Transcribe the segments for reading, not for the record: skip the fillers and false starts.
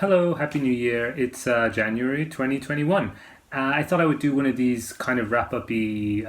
Hello, Happy New Year. It's January 2021. I thought I would do one of these kind of wrap-up-y,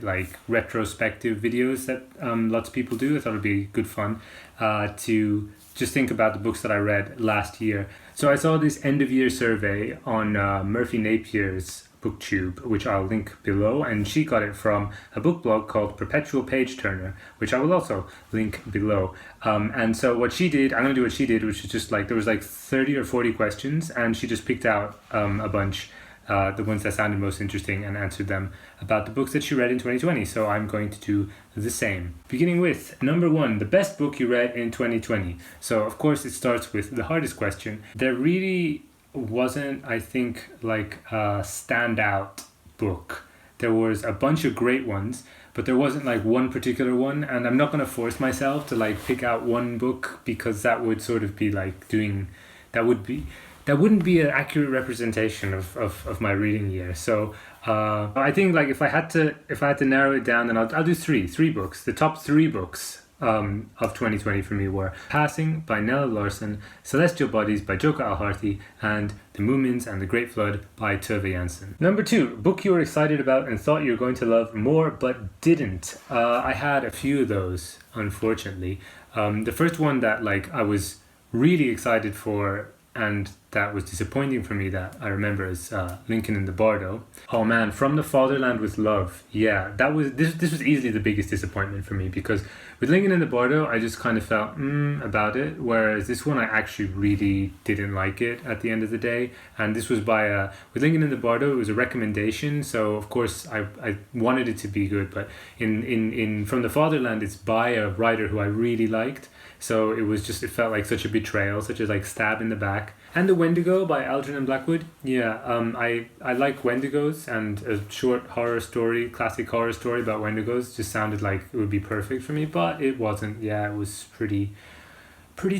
like retrospective videos that lots of people do. I thought it'd be good fun to just think about the books that I read last year. So I saw this end-of-year survey on Merphy Napier's booktube, which I'll link below, and she got it from a book blog called Perpetual Page Turner, which I will also link below. And so what she did, I'm going to do what she did, which is just like, there was like 30 or 40 questions, and she just picked out a bunch, the ones that sounded most interesting, and answered them about the books that she read in 2020. So I'm going to do the same. Beginning with number 1, the best book you read in 2020. So of course it starts with the hardest question. There really wasn't, I think, like a standout book. There was a bunch of great ones, but there wasn't like one particular one, and I'm not going to force myself to like pick out one book, because that would sort of be like that wouldn't be an accurate representation of my reading year. So I think like if I had to narrow it down, then I'll do three books. The top 3 books of 2020 for me were Passing by Nella Larsen, Celestial Bodies by Joka Alharthi, and The Moomins and the Great Flood by Tove Jansson. Number 2, book you were excited about and thought you were going to love more but didn't. I had a few of those, unfortunately. The first one that like I was really excited for and that was disappointing for me, that I remember, is Lincoln in the Bardo. Oh man, From the Fatherland with Love. Yeah, this was easily the biggest disappointment for me, because with Lincoln in the Bardo, I just kind of felt about it, whereas this one I actually really didn't like it at the end of the day. And this was with Lincoln in the Bardo, it was a recommendation, so of course I wanted it to be good, but in From the Fatherland, it's by a writer who I really liked. So it felt like such a betrayal, such a like stab in the back. And The Wendigo by Algernon Blackwood. Yeah, I like Wendigos, and a short horror story, classic horror story about Wendigos just sounded like it would be perfect for me, but it wasn't. Yeah, it was pretty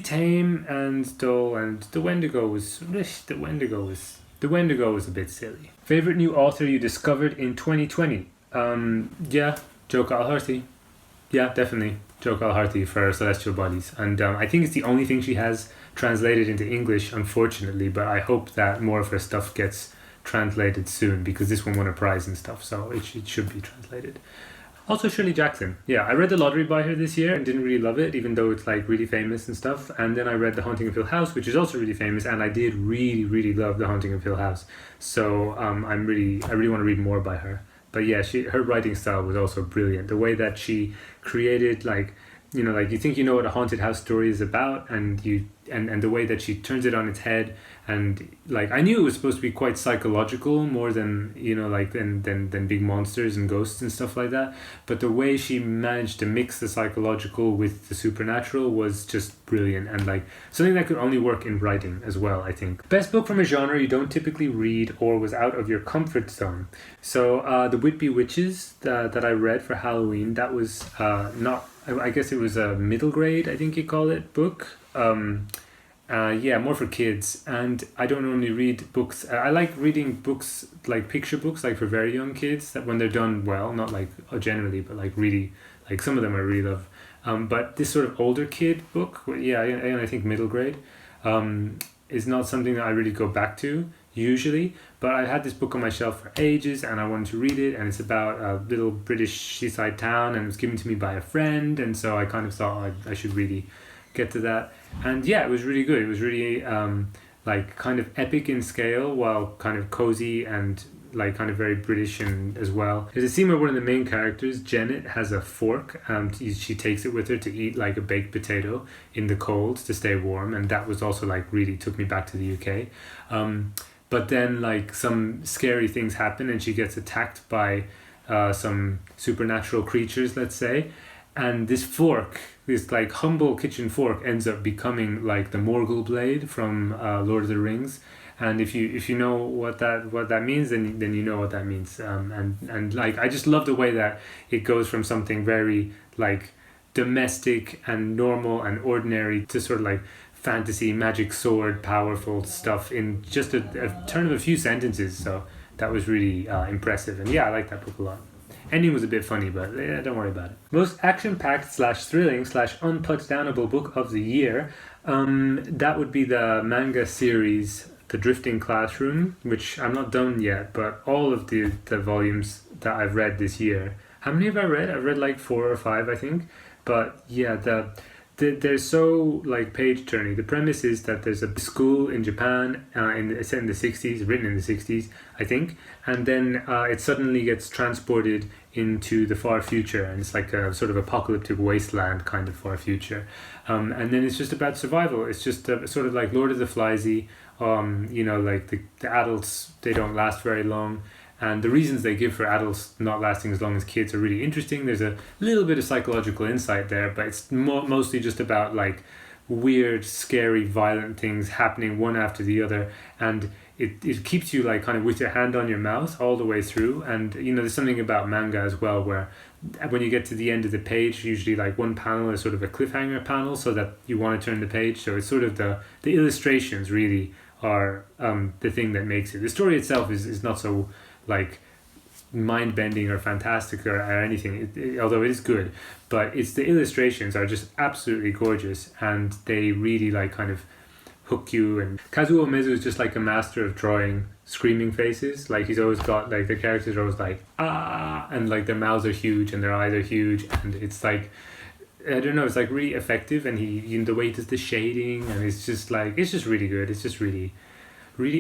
tame and dull, and The Wendigo was a bit silly. Favorite new author you discovered in 2020? Yeah, Joka Alharthi. Yeah, definitely Joka Alharthi for Celestial Bodies, and I think it's the only thing she has translated into English, unfortunately, but I hope that more of her stuff gets translated soon, because this one won a prize and stuff, so it should be translated. Also Shirley Jackson. Yeah, I read The Lottery by her this year and didn't really love it, even though it's like really famous and stuff. And then I read The Haunting of Hill House, which is also really famous, and I did really, really love The Haunting of Hill House. So I really want to read more by her. But yeah, her writing style was also brilliant. The way that she created, like, you know, like you think you know what a haunted house story is about, and the way that she turns it on its head, and like I knew it was supposed to be quite psychological more than, you know, like than big monsters and ghosts and stuff like that, but the way she managed to mix the psychological with the supernatural was just brilliant, and like something that could only work in writing as well, I think. Best book from a genre you don't typically read or was out of your comfort zone. So The Whitby Witches that I read for Halloween, that was not, I guess it was a middle grade, I think you call it, book. Yeah, more for kids, and I don't normally read books. I like reading books, like picture books, like for very young kids, that when they're done well, not like generally, but like really, like some of them I really love. But this sort of older kid book, yeah, and I think middle grade, is not something that I really go back to usually, but I had this book on my shelf for ages and I wanted to read it, and it's about a little British seaside town, and it was given to me by a friend, and so I kind of thought I should really get to that. And yeah, it was really good. It was really like kind of epic in scale, while kind of cozy and like kind of very British and as well. There's a scene where one of the main characters, Janet, has a fork, and she takes it with her to eat like a baked potato in the cold to stay warm, and that was also like really took me back to the UK. But then like some scary things happen, and she gets attacked by some supernatural creatures, let's say, and this fork, this like humble kitchen fork, ends up becoming like the Morgul blade from Lord of the Rings. And if you know what that means, then you know what that means. And like I just love the way that it goes from something very like domestic and normal and ordinary to sort of like fantasy, magic sword, powerful stuff in just a turn of a few sentences. So that was really impressive. And yeah, I like that book a lot. Ending was a bit funny, but don't worry about it. Most action-packed / thrilling / unputdownable book of the year. That would be the manga series The Drifting Classroom, which I'm not done yet, but all of the volumes that I've read this year. How many have I read? I've read like 4 or 5, I think. But yeah, they're so like page turning. The premise is that there's a school in Japan, set in the 60s, written in the 60s, I think, and then it suddenly gets transported into the far future, and it's like a sort of apocalyptic wasteland kind of far future, and then it's just about survival. It's just sort of like Lord of the Fliesy. Like the adults, they don't last very long. And the reasons they give for adults not lasting as long as kids are really interesting. There's a little bit of psychological insight there, but it's mostly just about like weird, scary, violent things happening one after the other. And it keeps you like kind of with your hand on your mouth all the way through. And, there's something about manga as well where when you get to the end of the page, usually like one panel is sort of a cliffhanger panel so that you want to turn the page. So it's sort of the illustrations really are the thing that makes it. The story itself is not so like mind-bending or fantastic or anything, although it is good, but it's the illustrations are just absolutely gorgeous, and they really like kind of hook you. And Kazuo Umezu is just like a master of drawing screaming faces. Like he's always got like the characters are always like and like their mouths are huge and their eyes are huge, and it's like I don't know, it's like really effective, and he the way he does the shading, and it's just really good. It's just really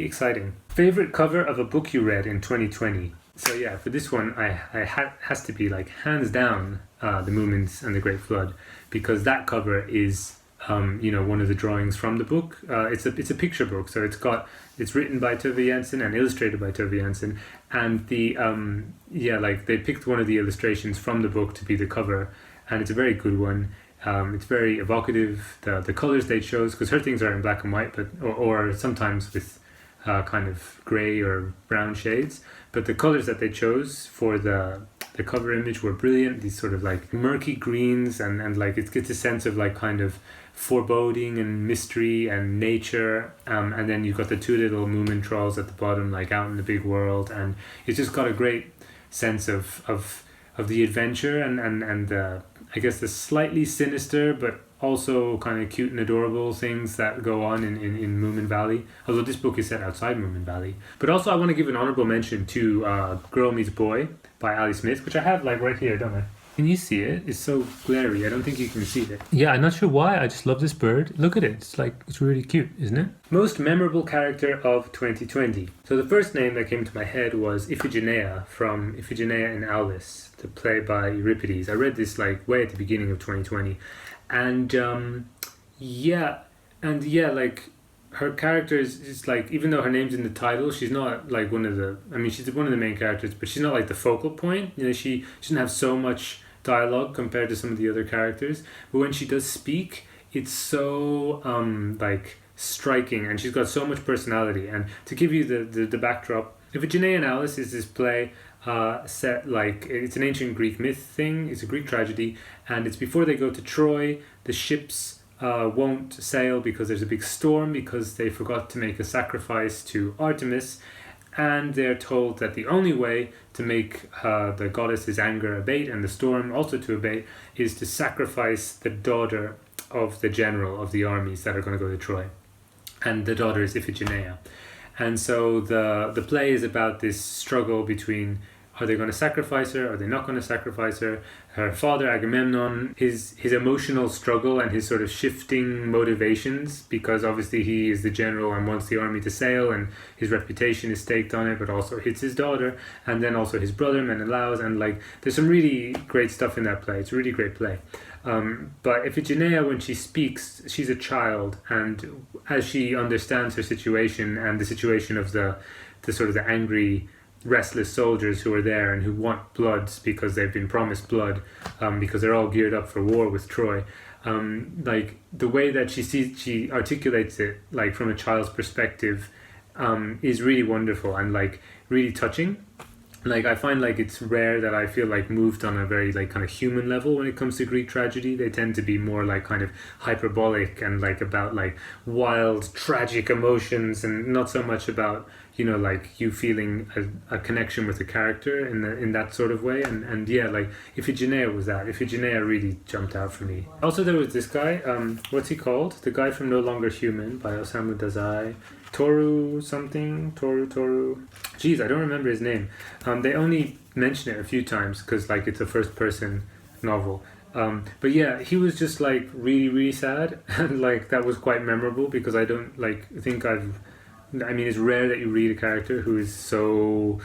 exciting. Favorite cover of a book you read in 2020? So yeah, for this one, has to be like hands down The Moomins and the Great Flood, because that cover is one of the drawings from the book. It's a picture book, so it's written by Tove Jansson and illustrated by Tove Jansson, and they picked one of the illustrations from the book to be the cover, and it's a very good one. It's very evocative. The colors they chose, because her things are in black and white, but or sometimes with kind of grey or brown shades, but the colors that they chose for the cover image were brilliant. These sort of like murky greens, and like it gets a sense of like kind of foreboding and mystery and nature, and then you've got the two little Moomin trolls at the bottom, like out in the big world, and it's just got a great sense of the adventure and I guess the slightly sinister but also kind of cute and adorable things that go on in Moomin Valley, although this book is set outside Moomin Valley. But also I want to give an honorable mention to Girl Meets Boy by Ali Smith, which I have like right here, don't I? Can you see it? It's so glary. I don't think you can see it. Yeah, I'm not sure why. I just love this bird. Look at it. It's really cute, isn't it? Most memorable character of 2020. So the first name that came to my head was Iphigenia from Iphigenia in Aulis, the play by Euripides. I read this like way at the beginning of 2020. And like her character is like, even though her name's in the title, she's not like she's one of the main characters, but she's not like the focal point. She doesn't have so much dialogue compared to some of the other characters, but when she does speak, it's so like striking, and she's got so much personality. And to give you the backdrop, Iphigenia in Aulis is this play set like, it's an ancient Greek myth thing. It's a Greek tragedy, and it's before they go to Troy. The ships won't sail because there's a big storm, because they forgot to make a sacrifice to Artemis, and they're told that the only way to make the goddess's anger abate and the storm also to abate is to sacrifice the daughter of the general of the armies that are going to go to Troy, and the daughter is Iphigenia. And so the play is about this struggle between, are they going to sacrifice her? Are they not going to sacrifice her? Her father, Agamemnon, his emotional struggle and his sort of shifting motivations, because obviously he is the general and wants the army to sail, and his reputation is staked on it, but also hits his daughter, and then also his brother, Menelaus, and like there's some really great stuff in that play. It's a really great play. But Iphigenia, when she speaks, she's a child, and as she understands her situation and the situation of the sort of the angry, restless soldiers who are there and who want blood because they've been promised blood, because they're all geared up for war with Troy, like the way that she articulates it like from a child's perspective is really wonderful and like really touching. like I find like it's rare that I feel like moved on a very like kind of human level when it comes to Greek tragedy. They tend to be more like kind of hyperbolic and like about like wild tragic emotions, and not so much about, you know, like you feeling a connection with the character in that sort of way. And yeah, like Iphigenia was that. Iphigenia really jumped out for me. Also, there was this guy, what's he called? The guy from No Longer Human by Osamu Dazai. Toru something, Toru. Jeez, I don't remember his name. They only mention it a few times because like it's a first person novel. But yeah, he was just like really, really sad, and like that was quite memorable because I don't like think I mean, it's rare that you read a character who is so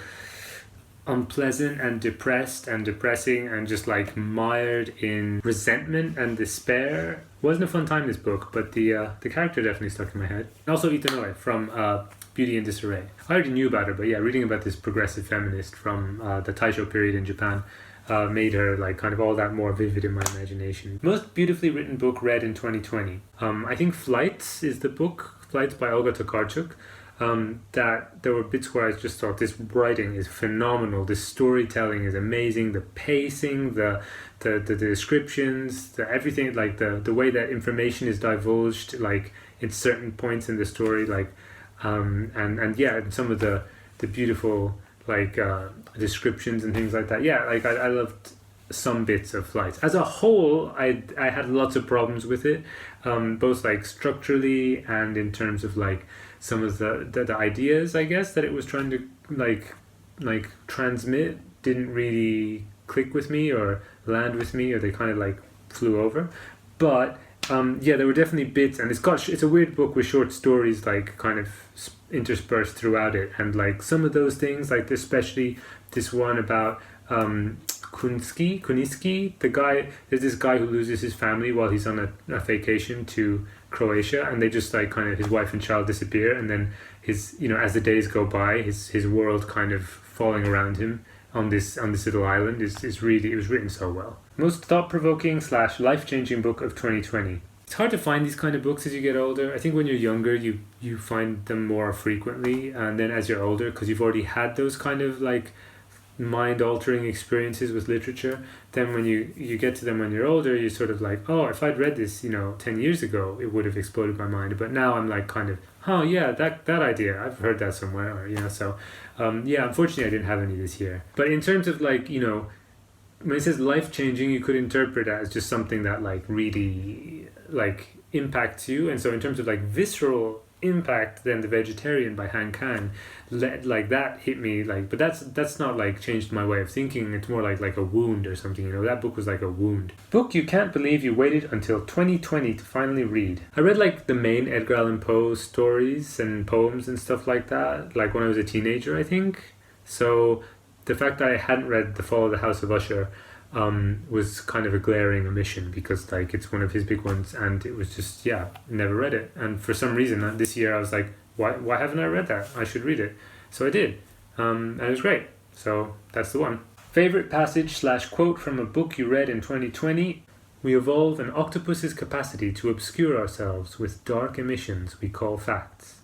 unpleasant and depressed and depressing and just like mired in resentment and despair. Wasn't a fun time, this book, but the character definitely stuck in my head. And also Itanoe from Beauty in Disarray. I already knew about her, but yeah, reading about this progressive feminist from the Taisho period in Japan made her like kind of all that more vivid in my imagination. Most beautifully written book read in 2020. I think Flights is the book. Flights by Olga Tokarczuk. That there were bits where I just thought this writing is phenomenal, this storytelling is amazing, the pacing, the descriptions, the everything, like the way that information is divulged like in certain points in the story, like and yeah, and some of the beautiful like descriptions and things like that. Yeah, like I loved some bits of Flights. As a whole, I had lots of problems with it, both like structurally and in terms of like some of the ideas, I guess, that it was trying to like transmit didn't really click with me or land with me, or they kind of like flew over. But yeah, there were definitely bits, and it's a weird book with short stories like kind of interspersed throughout it, and like some of those things, like especially this one about Kuniski, there's this guy who loses his family while he's on a vacation to Croatia, and they just like kind of, his wife and child disappear, and then his, you know, as the days go by, his world kind of falling around him on this little island is really, it was written so well. Most thought-provoking / life-changing book of 2020. It's hard to find these kind of books as you get older. I think when you're younger you find them more frequently, and then as you're older, because you've already had those kind of like mind-altering experiences with literature, then when you get to them when you're older, you're sort of like, oh, if I'd read this, you know, 10 years ago, it would have exploded my mind. But now I'm like kind of, oh yeah, that idea, I've heard that somewhere, or, you know, so yeah, unfortunately I didn't have any this year. But in terms of like, you know, when it says life-changing, you could interpret it as just something that like really like impacts you. And so in terms of like visceral impact, then The Vegetarian by Han Kang, like that hit me, like, but that's not like changed my way of thinking. It's more like a wound or something, you know. That book was like a wound. Book you can't believe you waited until 2020 to finally read. I read like the main Edgar Allan Poe stories and poems and stuff like that, like when I was a teenager, I think. So the fact that I hadn't read The Fall of the House of Usher was kind of a glaring omission, because like it's one of his big ones, and it was just, yeah, never read it. And for some reason this year I was like, why haven't I read that? I should read it. So I did, and it was great. So that's the one. Favorite passage / quote from a book you read in 2020. We evolve an octopus's capacity to obscure ourselves with dark emissions we call facts.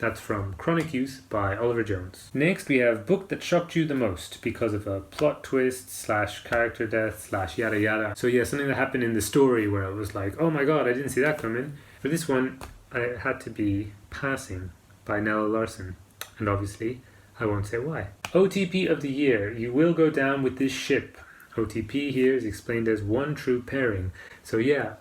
That's from Chronic Youth by Oliver Jones. Next we have book that shocked you the most because of a plot twist / character death / yada yada. So yeah, something that happened in the story where I was like, oh my god, I didn't see that coming. For this one, it had to be Passing by Nella Larson. And obviously, I won't say why. OTP of the year. You will go down with this ship. OTP here is explained as one true pairing. So yeah,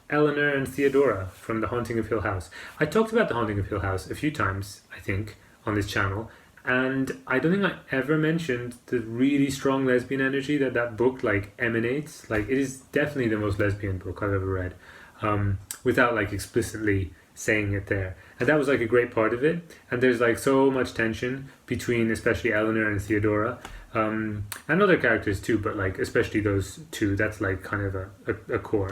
Eleanor and Theodora from The Haunting of Hill House. I talked about The Haunting of Hill House a few times, I think, on this channel, and I don't think I ever mentioned the really strong lesbian energy that book like emanates. Like, it is definitely the most lesbian book I've ever read, without like explicitly saying it there. And that was like a great part of it. And there's like so much tension between especially Eleanor and Theodora, and other characters too, but like especially those two. That's like kind of a core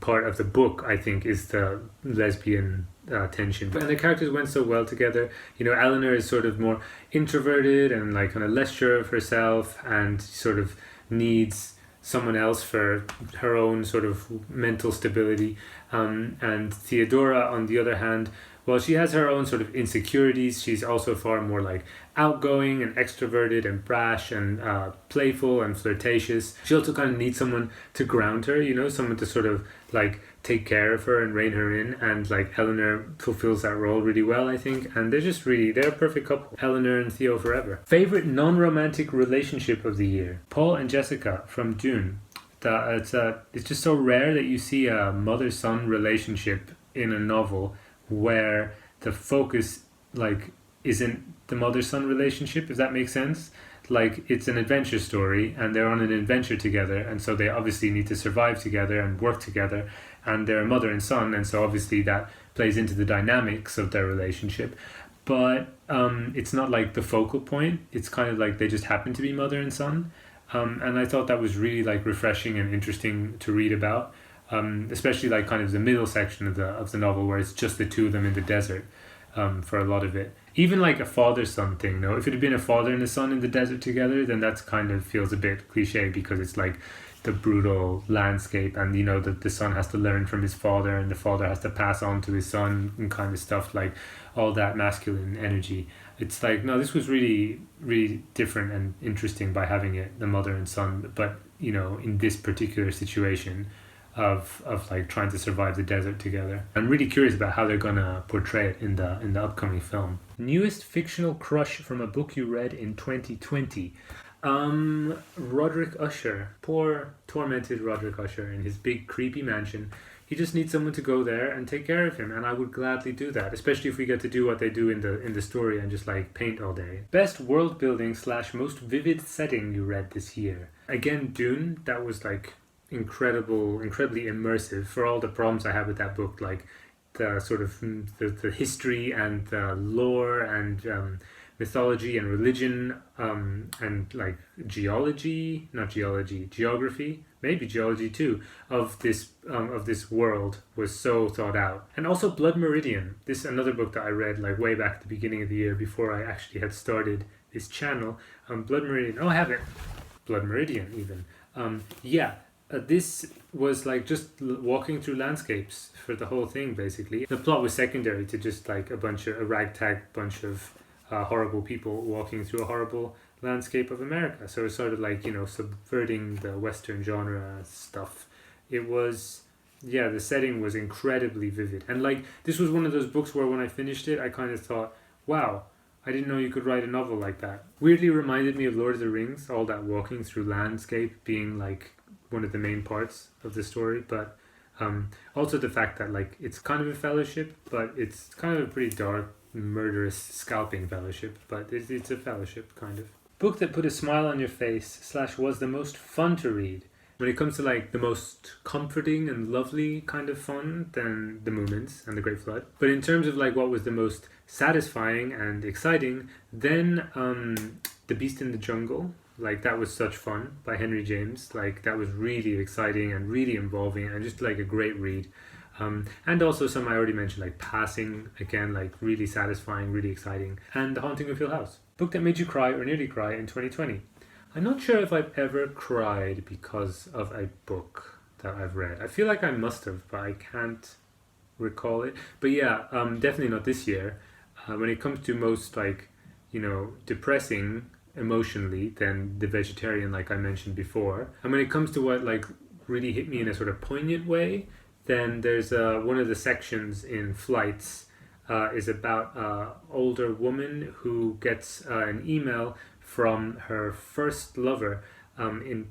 part of the book, I think, is the lesbian tension. And the characters went so well together. You know, Eleanor is sort of more introverted and like kind of less sure of herself, and sort of needs someone else for her own sort of mental stability. And Theodora, on the other hand, Well, she has her own sort of insecurities. She's also far more like outgoing and extroverted and brash and playful and flirtatious. She also kind of needs someone to ground her, you know, someone to sort of like take care of her and rein her in. And like Eleanor fulfills that role really well, I think. And they're a perfect couple. Eleanor and Theo forever. Favorite non-romantic relationship of the year? Paul and Jessica from Dune. It's just so rare that you see a mother-son relationship in a novel where the focus like isn't the mother-son relationship, if that makes sense. Like it's an adventure story and they're on an adventure together, and so they obviously need to survive together and work together, and they're mother and son, and so obviously that plays into the dynamics of their relationship. But it's not like the focal point. It's kind of like they just happen to be mother and son. And I thought that was really like refreshing and interesting to read about. Especially like kind of the middle section of the novel where it's just the two of them in the desert for a lot of it. Even like a father-son thing, no? If it had been a father and a son in the desert together, then that's kind of feels a bit cliche because it's like the brutal landscape, and you know the son has to learn from his father and the father has to pass on to his son and kind of stuff, like all that masculine energy. It's like, no, this was really, really different and interesting by having it the mother and son, but you know, in this particular situation of like trying to survive the desert together. I'm really curious about how they're gonna portray it in the upcoming film. Newest fictional crush from a book you read in 2020. Roderick Usher. Poor tormented Roderick Usher in his big creepy mansion. He just needs someone to go there and take care of him, and I would gladly do that, especially if we get to do what they do in the story and just like paint all day. Best world building / most vivid setting you read this year. Again, Dune. That was like incredibly immersive for all the problems I have with that book, like the sort of the history and the lore and mythology and religion and like geography, maybe geology too, of this world was so thought out. And also Blood Meridian, this another book that I read like way back at the beginning of the year before I actually had started this channel. Blood Meridian, I have it. Blood Meridian even. This was like just walking through landscapes for the whole thing, basically. The plot was secondary to just like a ragtag bunch of horrible people walking through a horrible landscape of America. So it's sort of like, you know, subverting the Western genre stuff. It was, the setting was incredibly vivid. And like, this was one of those books where when I finished it, I kind of thought, wow, I didn't know you could write a novel like that. Weirdly reminded me of Lord of the Rings, all that walking through landscape being like one of the main parts of the story, but also the fact that like it's kind of a fellowship, but it's kind of a pretty dark, murderous, scalping fellowship, but it's a fellowship kind of. Book that put a smile on your face / was the most fun to read. When it comes to like the most comforting and lovely kind of fun, then The Moomins and The Great Flood. But in terms of like what was the most satisfying and exciting, then The Beast in the Jungle. Like that was such fun by Henry James. Like that was really exciting and really involving and just like a great read. And also some I already mentioned, like Passing, again, like really satisfying, really exciting. And The Haunting of Hill House. Book that made you cry or nearly cry in 2020. I'm not sure if I've ever cried because of a book that I've read. I feel like I must have, but I can't recall it. But yeah, definitely not this year. When it comes to most like, you know, depressing emotionally, then The Vegetarian, like I mentioned before. And when it comes to what like really hit me in a sort of poignant way, then there's one of the sections in Flights is about an older woman who gets an email from her first lover.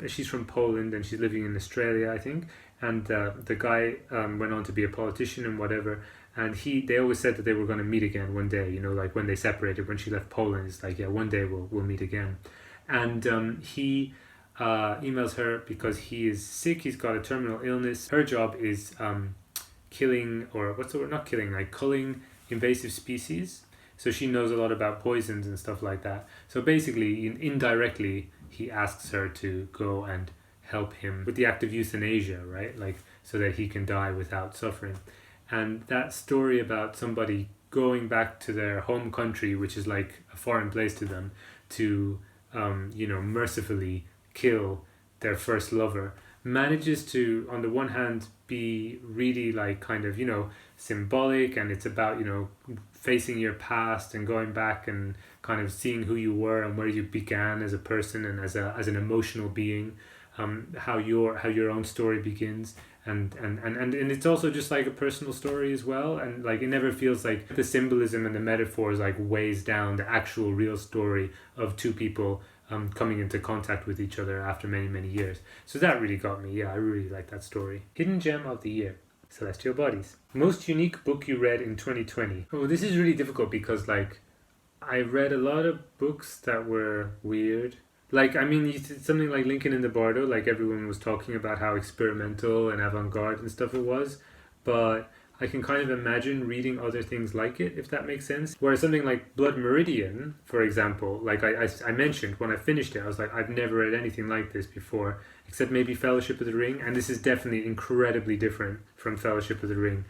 She's from Poland and she's living in Australia, I think. And the guy went on to be a politician and whatever. And they always said that they were going to meet again one day. You know, like when they separated, when she left Poland, it's like, yeah, one day we'll meet again. And he emails her because he is sick. He's got a terminal illness. Her job is killing, or what's the word? Not killing, like culling invasive species. So she knows a lot about poisons and stuff like that. So basically, indirectly, he asks her to go and help him with the act of euthanasia, right? Like, so that he can die without suffering. And that story about somebody going back to their home country, which is like a foreign place to them, to, mercifully kill their first lover, manages to, on the one hand, be really like kind of, symbolic, and it's about, you know, facing your past and going back and kind of seeing who you were and where you began as a person and as an emotional being, how your own story begins, and it's also just like a personal story as well, and like it never feels like the symbolism and the metaphors like weighs down the actual real story of two people coming into contact with each other after many years. So that really got me. Yeah, I really like that story. Hidden gem of the year: Celestial Bodies. Most unique book you read in 2020. Oh, this is really difficult because like I read a lot of books that were weird. Like, I mean, something like Lincoln in the Bardo, like everyone was talking about how experimental and avant-garde and stuff it was, but I can kind of imagine reading other things like it, if that makes sense. Whereas something like Blood Meridian, for example, like I mentioned, when I finished it, I was like, I've never read anything like this before, except maybe Fellowship of the Ring, and this is definitely incredibly different from Fellowship of the Ring.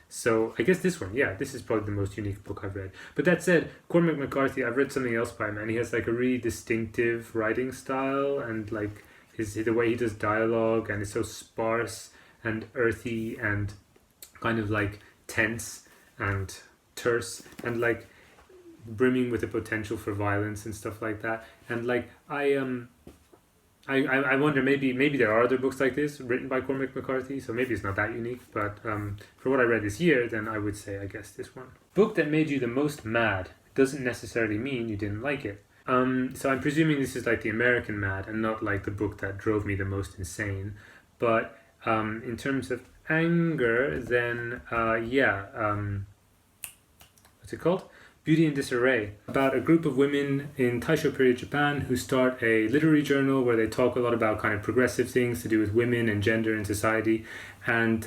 So I guess this one, yeah, this is probably the most unique book I've read. But that said, Cormac McCarthy, I've read something else by him, and he has like a really distinctive writing style, and like the way he does dialogue, and it's so sparse and earthy and kind of like tense and terse and like brimming with the potential for violence and stuff like that. And like I wonder, maybe there are other books like this written by Cormac McCarthy, so maybe it's not that unique, but for what I read this year, then I would say, I guess, this one. Book that made you the most mad doesn't necessarily mean you didn't like it. So I'm presuming this is like the American mad and not like the book that drove me the most insane. But in terms of anger, then what's it called? Beauty in Disarray, about a group of women in Taisho period Japan who start a literary journal where they talk a lot about kind of progressive things to do with women and gender in society. And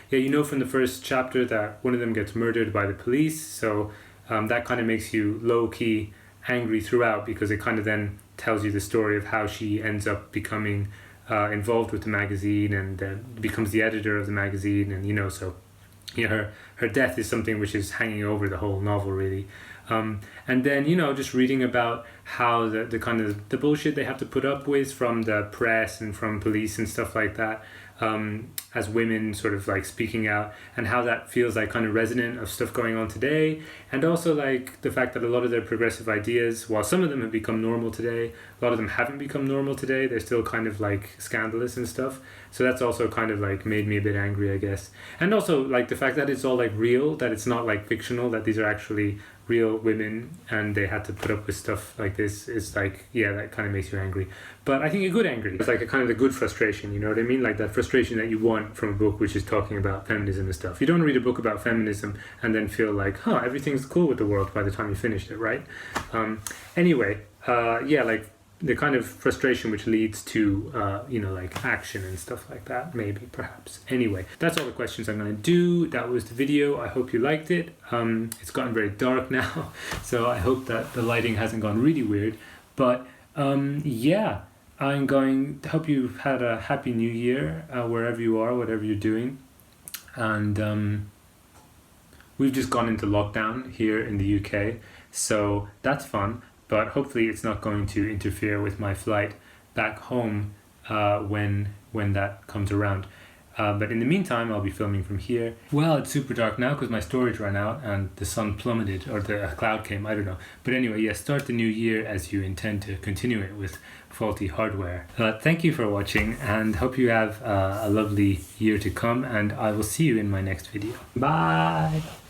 you know from the first chapter that one of them gets murdered by the police, so that kind of makes you low-key angry throughout, because it kind of then tells you the story of how she ends up becoming involved with the magazine and becomes the editor of the magazine, and you know, so her death is something which is hanging over the whole novel, really. And then, you know, just reading about how the kind of the bullshit they have to put up with from the press and from police and stuff like that, as women sort of like speaking out, and how that feels like kind of resonant of stuff going on today. And also like the fact that a lot of their progressive ideas, while some of them have become normal today, a lot of them haven't become normal today. They're still kind of like scandalous and stuff. So that's also kind of like made me a bit angry, I guess. And also like the fact that it's all like real, that it's not like fictional, that these are actually real women and they had to put up with stuff like this, is like, yeah, that kind of makes you angry. But I think a good angry. It's like a kind of a good frustration, you know what I mean? Like that frustration that you want from a book which is talking about feminism and stuff. You don't read a book about feminism and then feel like, everything's cool with the world by the time you finished it, right? Anyway, like the kind of frustration which leads to, like action and stuff like that, maybe, perhaps. Anyway, that's all the questions I'm going to do. That was the video. I hope you liked it. It's gotten very dark now, so I hope that the lighting hasn't gone really weird. But I'm going to hope you've had a happy new year, wherever you are, whatever you're doing. And we've just gone into lockdown here in the UK, so that's fun. But hopefully it's not going to interfere with my flight back home when that comes around. But in the meantime, I'll be filming from here. Well, it's super dark now because my storage ran out and the sun plummeted, or the cloud came, I don't know. But anyway, start the new year as you intend to continue it with faulty hardware. Thank you for watching, and hope you have a lovely year to come, and I will see you in my next video. Bye!